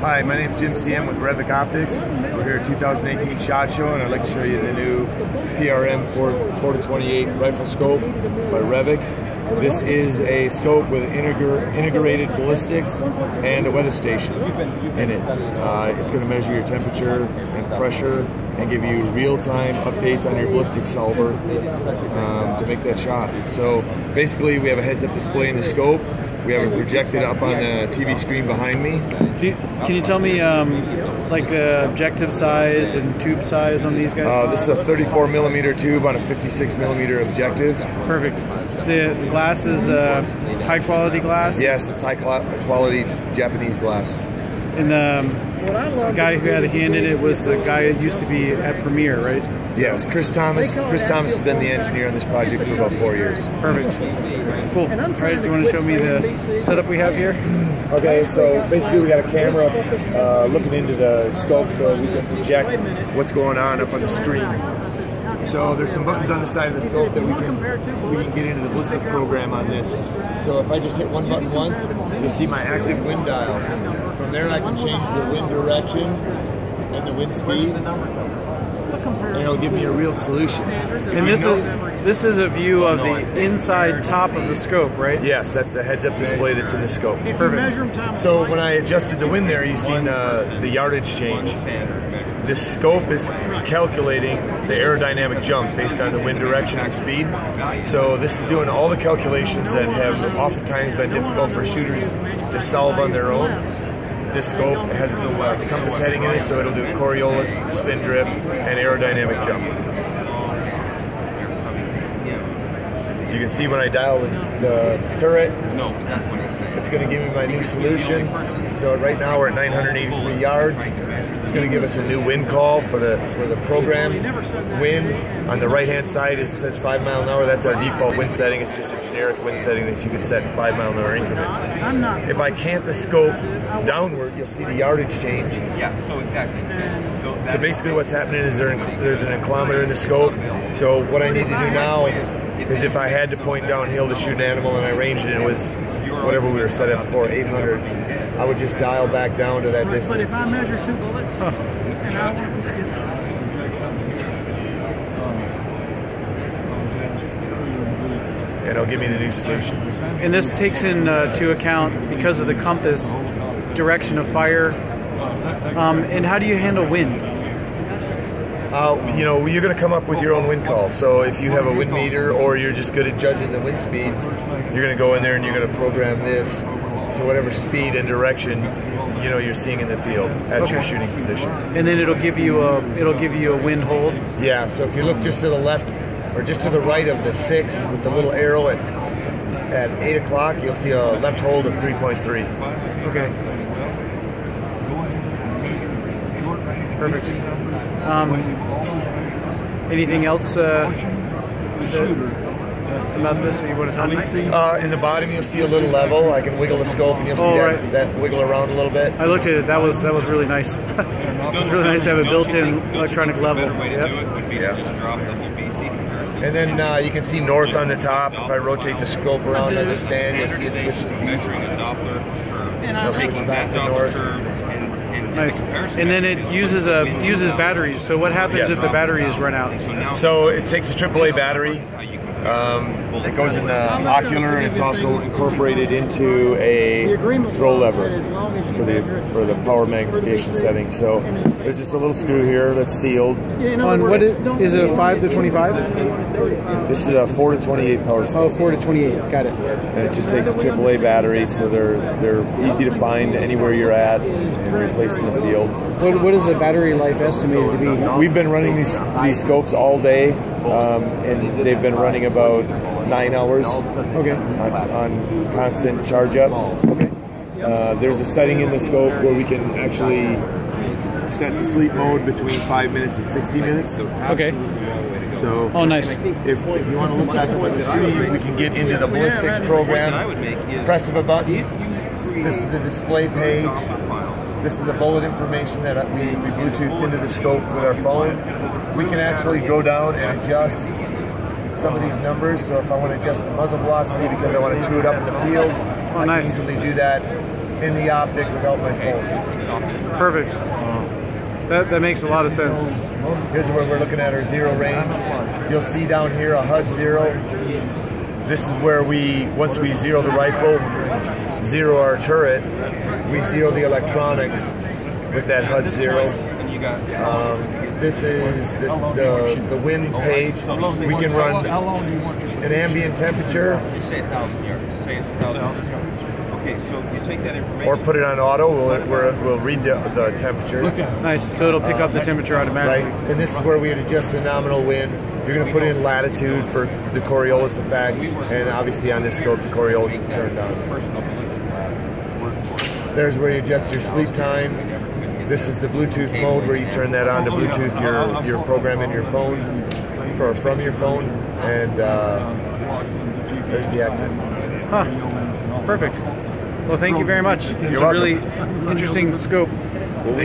Hi, my name is Jim CM with Revic Optics. We're here at 2018 SHOT Show, and I'd like to show you the new PRM 4-28 rifle scope by Revic. This is a scope with integrated ballistics and a weather station in it. It's going to measure your temperature and pressure and give you real-time updates on your ballistic solver to make that shot. So basically, we have a heads-up display in the scope. We have it projected up on the TV screen behind me. Can you tell me like objective size and tube size on these guys? This is a 34mm tube on a 56mm objective. Perfect. The glass is high quality glass? Yes, it's high quality Japanese glass. And the guy who had handed it was the guy that used to be at Premiere, right? Yes, Chris Thomas. Chris Thomas has been the engineer on this project for about 4 years. Perfect. Cool. All right, do you want to show me the setup we have here? Okay, so basically we got a camera looking into the scope so we can project what's going on up on the screen. So there's some buttons on the side of the scope that we can get into the ballistic program on this. So if I just hit one button once, you'll see my active wind dial. From there I can change the wind direction and the wind speed, and it'll give me a real solution. And this is a view of the inside top of the scope, right? Yes, that's the heads-up display that's in the scope. Perfect. So when I adjusted the wind there, you've seen the yardage change. This scope is calculating the aerodynamic jump based on the wind direction and speed. So this is doing all the calculations that have oftentimes been difficult for shooters to solve on their own. This scope has a compass heading in it, so it'll do Coriolis, spin drift, and aerodynamic jump. You can see when I dial the turret, it's going to give me my new solution. So right now we're at 983 yards. It's going to give us a new wind call for the program wind. On the right-hand side, it says 5 mile an hour. That's our default wind setting. It's just a generic wind setting that you can set in 5 mile an hour increments. If I cant the scope downward, you'll see the yardage change. Yeah, so exactly. So basically what's happening is there's an inclinometer in the scope. So what I need to do now is if I had to point downhill to shoot an animal and I ranged it, it was whatever we were set at before, 800, I would just dial back down to that distance. But if I measure 2 bullets, and I want to and it'll give me the new solution. And this takes into account, because of the compass, direction of fire. And how do you handle wind? You know, you're going to come up with your own wind call. So if you have a wind meter or you're just good at judging the wind speed, you're going to go in there and you're going to program this to whatever speed and direction you're seeing in the field at your shooting position. And then it'll give you a wind hold. Yeah. So if you look just to the left or just to the right of the 6 with the little arrow at 8 o'clock, you'll see a left hold of 3.3. Okay. Perfect. Anything else about this that you want to tell me? In the bottom, you'll see a little level. I can wiggle the scope, and you'll see that wiggle around a little bit. I looked at it. That was really nice. It was really nice to have a built-in electronic level. Yeah. And then you can see north on the top. If I rotate the scope around on the stand, you'll see it switch to east. You'll switch back to north. Nice. And then it uses batteries. So what happens if the batteries run out? So it takes a AAA battery. It goes in the ocular, and it's also incorporated into a throw lever for the power magnification setting. So there's just a little screw here that's sealed. On what is it, a 5 to 25? This is a 4 to 28 power scope. Oh, 4 to 28. Got it. And it just takes a AAA battery, so they're easy to find anywhere you're at and replace in the field. What is the battery life estimated to be? We've been running these scopes all day, and they've been running about 9 hours. Okay. On constant charge up. Okay. There's a setting in the scope where we can actually set the sleep mode between 5 minutes and 60 minutes. Okay. So, nice. If you want to look back at the screen, we can get into the ballistic program. Press of a button. This is the display page. This is the bullet information that we Bluetooth into the scope with our phone. We can actually go down and adjust some of these numbers. So if I want to adjust the muzzle velocity because I want to chew it up in the field, I can easily do that in the optic without my phone. Perfect. That makes a lot of sense. Here's where we're looking at our zero range. You'll see down here a HUD 0. This is where once we zero the rifle, zero our turret, we zero the electronics with that HUD 0. This is the wind page. We can run an ambient temperature. Say 1,000 yards. Say it's 1,000 yards. Okay, so you take that information. Or put it on auto. We'll read the temperature. Nice. So it'll pick up the temperature automatically. Right. And this is where we adjust the nominal wind. You're going to put in latitude for the Coriolis effect, and obviously on this scope the Coriolis is turned on. There's where you adjust your sleep time. This is the Bluetooth mode where you turn that on to Bluetooth your program in your phone from your phone, and there's the exit. Huh. Perfect. Well, thank you very much. It's a really interesting scope. Well,